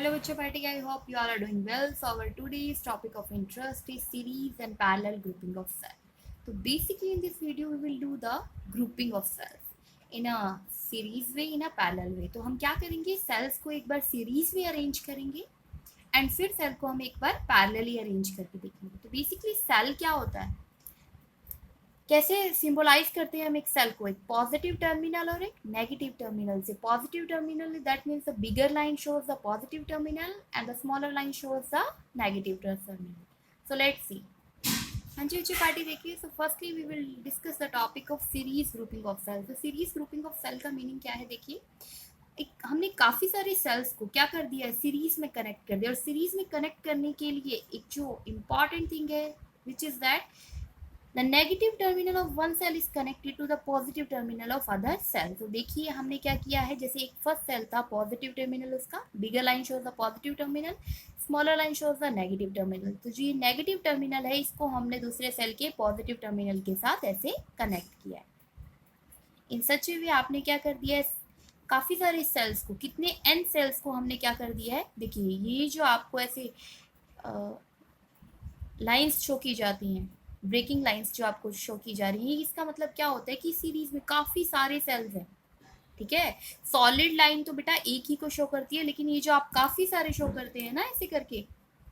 Hello Chapati, I hope you all are doing well. So our today's topic of interest is series and parallel grouping of cells. So basically in this video we will do the grouping of cells in a series way, in a parallel way. तो हम क्या करेंगे, sales को एक बार series में arrange करेंगे and फिर cell को हम एक बार पैरेलली अरेंज करके देखेंगे. तो बेसिकली सेल क्या होता है, कैसे सिंबलाइज करते हैं हम एक सेल को, एक पॉजिटिव टर्मिनल और एक नेगेटिव टर्मिनल से. Positive terminal that means the bigger line shows the positive terminal and the smaller line shows the negative terminal. So let's see. हाँ जी अच्छी पार्टी देखिए. So firstly we will discuss the topic of series grouping of cell. तो series grouping of cell का meaning क्या है, देखिए एक हमने काफ़ी सारे सेल्स को क्या कर दिया है, सीरीज में कनेक्ट कर दिया. और सीरीज में कनेक्ट करने के लिए एक जो इम्पॉर्टेंट थिंग है which is that the negative terminal of one cell is connected to the positive terminal of other cell. तो देखिए हमने क्या किया है, जैसे एक फर्स्ट सेल था, पॉजिटिव टर्मिनल उसका, bigger line shows the positive terminal, smaller line shows the negative terminal. तो जो ये नेगेटिव टर्मिनल है इसको हमने दूसरे सेल के पॉजिटिव टर्मिनल के साथ ऐसे कनेक्ट किया है. इन सच वे आपने क्या कर दिया है, काफ़ी सारे सेल्स को, कितने एन सेल्स को हमने क्या कर दिया है. देखिए ये जो आपको ऐसे लाइंस शो की जाती हैं, ब्रेकिंग लाइंस जो आपको शो की जा रही है, इसका मतलब क्या होता है कि सीरीज में काफ़ी सारे सेल्स हैं. ठीक है, सॉलिड लाइन तो बेटा एक ही को शो करती है, लेकिन ये जो आप काफ़ी सारे शो करते हैं ना ऐसे करके,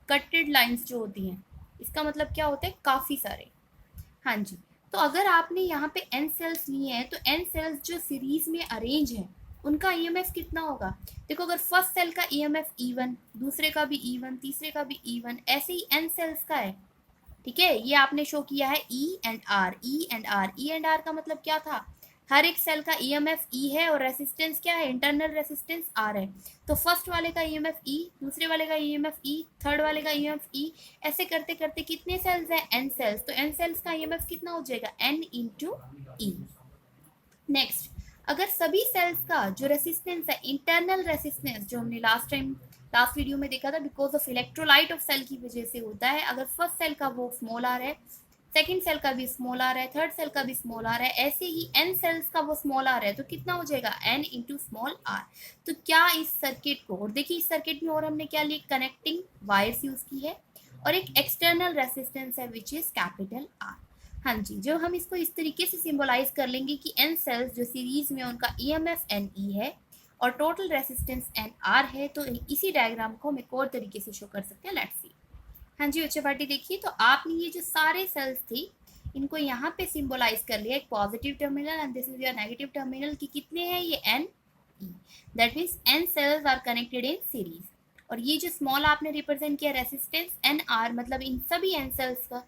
कटेड लाइंस जो होती हैं, इसका मतलब क्या होता है, काफ़ी सारे. हाँ जी. तो अगर आपने यहाँ पे एन सेल्स लिए हैं तो एन सेल्स जो सीरीज में अरेंज हैं उनका ईएमएफ कितना होगा. देखो अगर फर्स्ट सेल का ईएमएफ E1, दूसरे का भी E1, तीसरे का भी E1, ऐसे ही एन सेल्स का है. ठीक है, ये आपने शो किया है E and R, E and R. E and R का मतलब क्या था, हर एक सेल का ईएमएफ ई है और रेसिस्टेंस क्या है, इंटरनल रेसिस्टेंस आर है. तो फर्स्ट वाले का ईएमएफ ई, दूसरे वाले का ईएमएफ ई, थर्ड वाले का ईएमएफ ई. ऐसे करते करते कितने सेल्स हैं, एन सेल्स. तो एन सेल्स का ईएमएफ कितना हो जाएगा, एन इंटू ई. नेक्स्ट, अगर सभी सेल्स का जो रेसिस्टेंस है, इंटरनल रेसिस्टेंस जो हमने लास्ट वीडियो में देखा था, because of electrolyte of cell की वजह से होता है. अगर फर्स्ट सेल का वो स्मॉल आर है, सेकंड सेल का भी स्मॉल आर है, थर्ड सेल का भी स्मॉल आर है, ऐसे ही एन सेल्स का वो स्मॉल आर है, तो कितना हो जाएगा, एन इंटू स्मॉल आर. तो क्या इस सर्किट को, और देखिए इस सर्किट में और हमने क्या लिए, कनेक्टिंग वायर्स यूज की है और एक एक्सटर्नल रेसिस्टेंस है विच इज कैपिटल आर. हाँ जी, जो हम इसको इस तरीके से सिंबलाइज कर लेंगे कि एन सेल्स जो सीरीज में उनका ईएमएफ एन ई है और टोटल रेसिस्टेंस एन आर है. तो इसी डायग्राम को हम एक और तरीके से शो कर सकते हैं. Let's see. हाँ जी बच्चे पार्टी देखिए, तो आपने ये जो सारे सेल्स थी इनको यहाँ पे सिंबलाइज कर लिया, एक positive terminal and this is your negative terminal, कि कितने हैं ये n E. That means n cells are connected in series. और ये जो स्मॉल आपने रिप्रेजेंट किया रेसिस्टेंस एन आर, मतलब इन सभी एन सेल्स का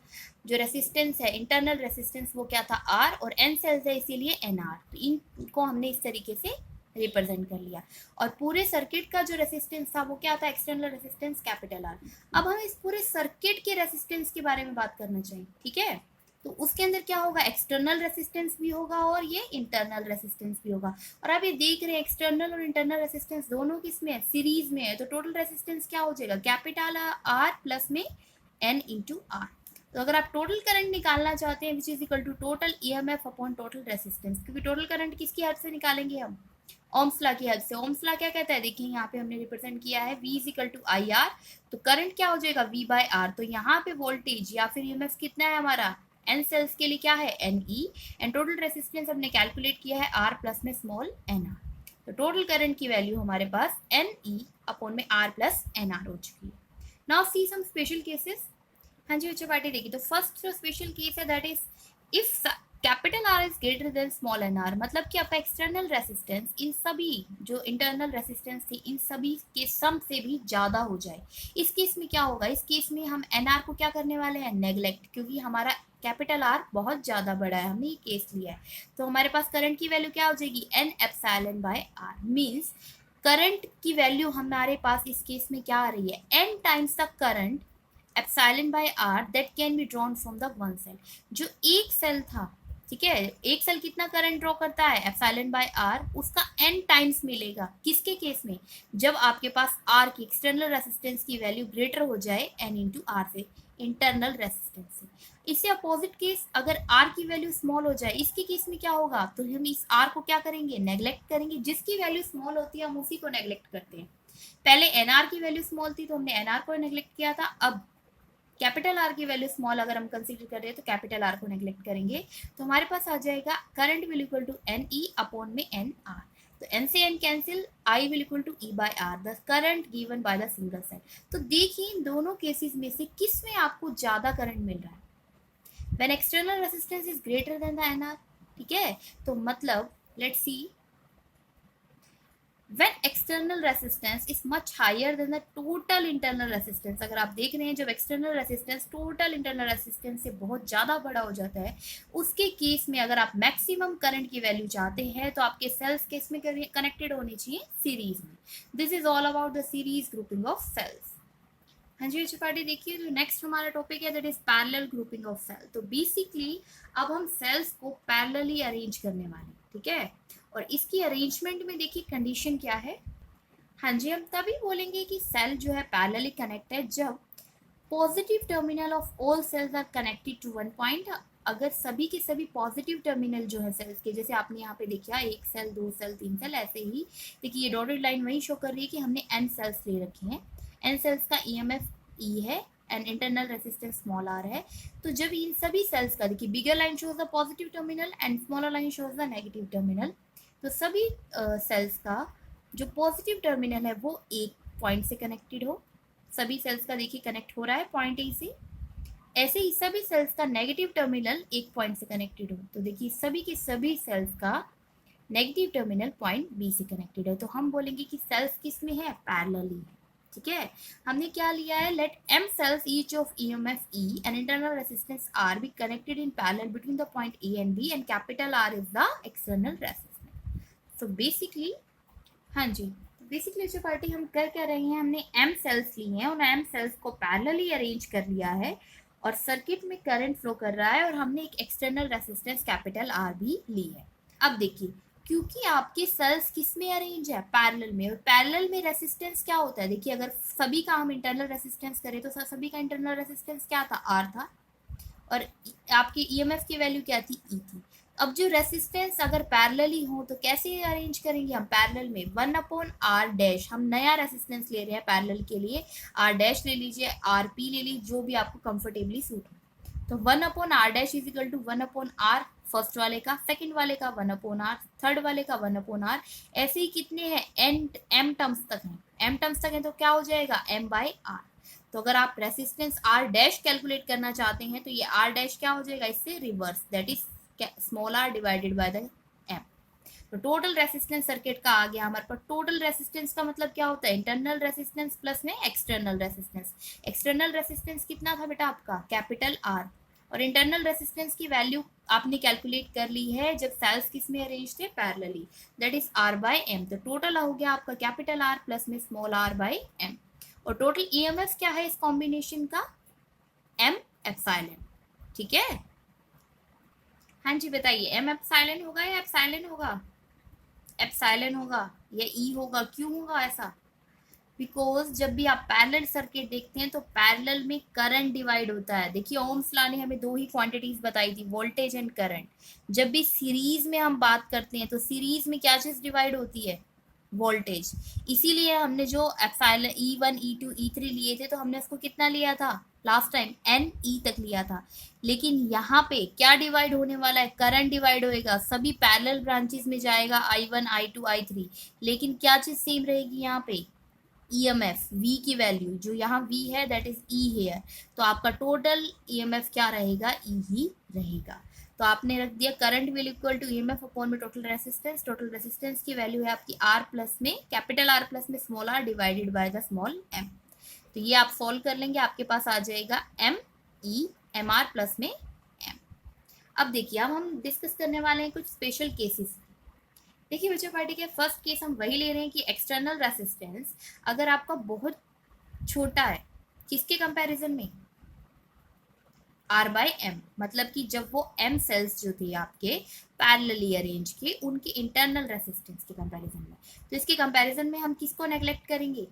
जो रेसिस्टेंस है, इंटरनल रेसिस्टेंस, वो क्या था, आर, और एन सेल्स है इसीलिए एन आर. तो इनको हमने इस तरीके से रिप्रेजेंट कर लिया. और पूरे सर्किट का जो रेसिस्टेंस था वो क्या था, एक्सटर्नल रेसिस्टेंस कैपिटल आर. अब हम इस पूरे सर्किट के रेसिस्टेंस के बारे में बात करना चाहिए. ठीक है, तो उसके अंदर क्या होगा, एक्सटर्नल रेसिस्टेंस भी होगा और ये इंटरनल रेसिस्टेंस भी होगा. और आप ये देख रहे हैं एक्सटर्नल और इंटरनल रेसिस्टेंस दोनों किस में है, सीरीज में है. तो टोटल रेसिस्टेंस क्या हो जाएगा, कैपिटल आर प्लस में एन इंटू आर. तो अगर आप टोटल करंट निकालना चाहते हैं which is equal to total EMF upon total resistance, क्योंकि टोटल करंट किसकी हेल्प से निकालेंगे हम, ओम्स लॉ की हेल्प से. ओम्स लॉ क्या कहता है, देखिए यहाँ पे हमने रिप्रेजेंट किया है V is equal to I R. तो करंट क्या हो जाएगा, V बाय आर. तो यहाँ पे वोल्टेज या फिर ईएमएफ कितना है हमारा, एन सेल्स के लिए क्या है, n E, and total resistance हमने कैलकुलेट किया है आर प्लस में स्मॉल एन आर. तो टोटल करंट की वैल्यू हमारे पास एन ई अपॉन में आर प्लस एन आर हो चुकी है. Now see some special cases. हाँ जी बच्चे पार्टी देखिए, तो फर्स्ट जो स्पेशल केस है that is if capital R is greater than small n r, मतलब कि आपका एक्सटर्नल रेसिस्टेंस इन सभी जो इंटरनल रेसिस्टेंस थी इन सभी के सम से भी ज़्यादा हो जाए. इस केस में क्या होगा, इस केस में हम एन आर को क्या करने वाले हैं, नेग्लेक्ट, क्योंकि हमारा कैपिटल आर बहुत ज़्यादा बड़ा है, हमने ये केस लिया है. तो हमारे पास करंट की वैल्यू क्या हो जाएगी, N epsilon by R. Means current की वैल्यू हमारे पास इस केस में क्या आ रही है, N times the current epsilon by R that can be drawn from the one cell. जो एक सेल था, ठीक है, एक सेल कितना करंट ड्रॉ करता है, एप्सिलॉन बाय आर, उसका एन टाइम्स मिलेगा. किसके केस में, जब आपके पास आर की एक्सटर्नल रेसिस्टेंस की वैल्यू ग्रेटर हो जाए एन इंटू आर से, इंटरनल रेसिस्टेंस से. इससे अपोजिट केस, अगर आर की वैल्यू स्मॉल हो जाए, इसके केस में क्या होगा, तो हम इस आर को क्या करेंगे, नेग्लेक्ट करेंगे. जिसकी वैल्यू स्मॉल होती है हम उसी को नेग्लेक्ट करते हैं. पहले एनआर की वैल्यू स्मॉल थी तो हमने एनआर को नेग्लेक्ट किया था, अब कैपिटल आर की वैल्यू स्मॉल अगर हम कंसीडर कर रहे हैं तो कैपिटल आर को नेग्लेक्ट करेंगे, तो हमारे पास आ जाएगा current will equal to N E upon में एन आर। तो एन से N cancel, I will equal to E by R, the current given by the single cell. तो देखिए इन दोनों केसेस में से किस में आपको ज्यादा करंट मिल रहा है, when external resistance is greater than the NR. ठीक है, तो मतलब let's see when external resistance is much higher than the total internal resistance। अगर आप देख रहे हैं जब external resistance total internal resistance से बहुत ज़्यादा बड़ा हो जाता है, उसके केस में अगर आप मैक्सिमम करंट की वैल्यू चाहते हैं तो आपके सेल्स किस में कनेक्टेड होनी चाहिए, सीरीज में। This is all about the series grouping of cells. हाँ जी पार्टी देखिए, जो नेक्स्ट हमारा टॉपिक है that is parallel grouping of cell. तो बेसिकली अब हम सेल्स को पैरेलली अरेंज करने वाले, ठीक है, और इसकी अरेंजमेंट में देखिए कंडीशन क्या है। हाँ जी, हम तभी बोलेंगे कि सेल जो है पैरेलली कनेक्ट है जब positive terminal of all cells are connected to one point. अगर सभी के सभी पॉजिटिव टर्मिनल जो है सेल्स के, जैसे आपने यहाँ पे देखा एक सेल, दो सेल, तीन सेल, ऐसे ही देखिए ये डॉटेड लाइन वही शो कर रही है कि हमने एन सेल्स ले रखे हैं, एन सेल्स का ईएमएफ ई है and internal resistance small r है। तो जब इन सभी सेल्स का देखिए bigger line shows the positive terminal and smaller line shows the negative terminal, तो सभी सेल्स का जो पॉजिटिव टर्मिनल है वो एक पॉइंट से कनेक्टेड हो, सभी सेल्स का देखिए कनेक्ट हो रहा है पॉइंट ए से। ऐसे ही सभी सेल्स का नेगेटिव टर्मिनल एक पॉइंट से कनेक्टेड हो, तो देखिए सभी के सभी सेल्स का नेगेटिव टर्मिनल पॉइंट बी से कनेक्टेड है। तो हम बोलेंगे कि सेल्स किस में है, पैरेलली है। ठीक है, हमने क्या लिया है, late m cells each of EMF E and internal resistance R be connected in parallel between the point A and B and capital R is the external resistance। so basically हाँ जी, basically जो party हम कर क्या रहे हैं, हमने m cells ली हैं, उन m cells को पैरेलली अरेंज कर लिया है और सर्किट में करंट फ्लो कर रहा है और हमने एक एक्सटर्नल रेजिस्टेंस कैपिटल R भी ली है। अब देखिए क्योंकि आपके सेल्स किस में अरेंज है, पैरेलल में, और पैरेलल में रेजिस्टेंस क्या होता है, देखिए अगर सभी का हम इंटरनल रेजिस्टेंस करें तो सभी का इंटरनल रेजिस्टेंस क्या था, आर था, और आपकी ईएमएफ की वैल्यू क्या थी, ई थी। अब जो रेजिस्टेंस अगर पैरेलली हो तो कैसे अरेंज करेंगे हम, पैरेलल में 1/r डैश, हम नया रेजिस्टेंस ले रहे हैं पैरेलल के लिए, r डैश ले लीजिए, आर पी ले लीजिए, जो भी आपको कंफर्टेबली सूट हो। तो 1/r dash is equal to 1/r first वाले का, सेकंड वाले का 1/r, थर्ड वाले का 1/r, ऐसे ही कितने हैं m टर्म्स तक हैं, m टर्म्स तक हैं तो क्या हो जाएगा m/r। तो अगर आप रेसिस्टेंस r डैश कैलकुलेट करना चाहते हैं तो ये r डैश क्या हो जाएगा, इससे reverse, that is small r divided by the m। तो टोटल रेसिस्टेंस सर्किट का आ गया हमारे पास। टोटल रेसिस्टेंस का मतलब क्या होता है, इंटरनल रेसिस्टेंस प्लस में एक्सटर्नल रेसिस्टेंस। एक्सटर्नल रेसिस्टेंस कितना था बेटा आपका, कैपिटल R, और इंटरनल रेसिस्टेंस की वैल्यू आपने कैलकुलेट कर ली है जब सेल्स किस में अरेंज थे, पैरेलली, दैट इज r/m। तो टोटल हो गया आपका कैपिटल R प्लस में स्मॉल r/m। और टोटल ईएमएफ क्या है इस कॉम्बिनेशन का, m एप्सिलॉन। ठीक है, हाँ जी बताइए, m एप्सिलॉन होगा या एप्सिलॉन होगा, एप्सिलॉन होगा या ई होगा, क्यों होगा ऐसा, बिकॉज जब भी आप पैरेलल सर्किट देखते हैं तो पैरेलल में करंट डिवाइड होता है। देखिए ओम्स लॉ ने हमें दो ही क्वांटिटीज बताई थी, वोल्टेज एंड करंट। जब भी सीरीज में हम बात करते हैं तो सीरीज में क्या चीज डिवाइड होती है, वोल्टेज। इसीलिए हमने जो एप्सिलॉन E1 E2 E3 लिए थे तो हमने उसको कितना लिया था लास्ट टाइम, NE तक लिया था। लेकिन यहाँ पे क्या डिवाइड होने वाला है, करंट डिवाइड होएगा, सभी पैरेलल ब्रांचेस में जाएगा I1 I2 I3, लेकिन क्या चीज सेम रहेगी यहाँ पे, ईएमएफ V की वैल्यू, जो यहाँ V है दैट इज E है, तो आपका टोटल ईएमएफ क्या रहेगा, E ही रहेगा। तो आपने रख दिया current will equal to EMF upon में टोटल रेजिस्टेंस। टोटल रेजिस्टेंस की वैल्यू है आपकी R प्लस में कैपिटल R प्लस में small r divided by the small m। तो ये आप सॉल्व कर लेंगे, आपके पास आ जाएगा MR प्लस में m। अब देखिए अब हम डिस्कस करने वाले हैं कुछ स्पेशल केसेस। देखिए बच्चों पार्टी के फर्स्ट केस हम वही ले रहे हैं कि एक्सटर्नल रेजिस्टेंस अगर आपका बहुत छोटा है, किसके कंपैरिजन में, R/m, मतलब कि जब वो m सेल्स जो थे आपके पैरेलली अरेंज के, उनके इंटरनल रेजिस्टेंस के कंपैरिजन में। तो इसके कंपैरिजन में हम किसको नेग्लेक्ट करेंगे,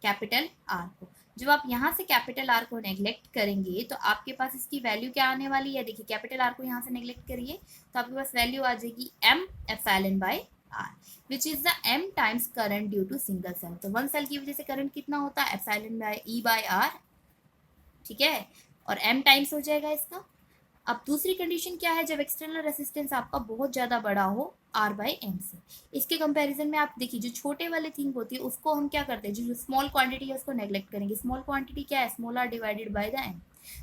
कैपिटल R को। जब आप यहाँ से कैपिटल R को नेग्लेक्ट करेंगे तो आपके पास इसकी वैल्यू क्या आने वाली है, देखिए कैपिटल R को यहाँ से नेग्लेक्ट करिए तो आपके पास वैल्यू आ जाएगी m epsilon by R, which is the M times current due to single cell. तो वन सेल की वजह से करंट कितना होता है, epsilon by E by R, ठीक है, और एम टाइम्स हो जाएगा इसका। अब दूसरी कंडीशन क्या है, जब एक्सटर्नल रेसिस्टेंस आपका बहुत ज्यादा बड़ा हो आर बाई एम से। इसके कंपैरिजन में आप देखिए जो छोटे वाले थिंग होती है उसको हम क्या करते हैं, जो स्मॉल क्वांटिटी है उसको नेग्लेक्ट करेंगे। स्मॉल क्वांटिटी क्या है, small r divided by the m.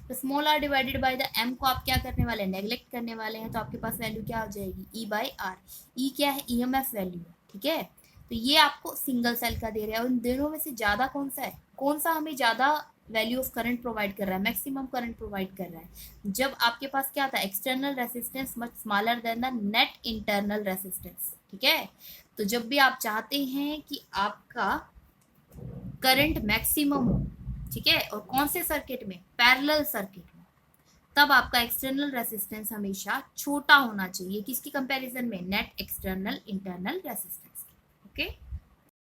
तो small r divided by the m को आप क्या करने वाले हैं, नेग्लेक्ट करने वाले हैं। तो आपके पास वैल्यू क्या हो जाएगी, ई बाई आर। ई क्या है, ईएमएफ वैल्यू है, ठीक है। तो ये आपको सिंगल सेल का दे रहा है। और इन दोनों में से ज्यादा कौन सा है, कौन सा हमें ज्यादा वैल्यू ऑफ करंट प्रोवाइड कर रहा है, मैक्सिमम करंट प्रोवाइड कर रहा है। जब आपके पास क्या था, external resistance much smaller than the net internal resistance, ठीक है। तो जब भी आप चाहते हैं कि आपका करंट मैक्सिमम हो, ठीक है, और कौन से सर्किट में, पैरेलल सर्किट में, तब आपका एक्सटर्नल रेसिस्टेंस हमेशा छोटा होना चाहिए, किसकी कंपैरिजन में, net external internal resistance, okay.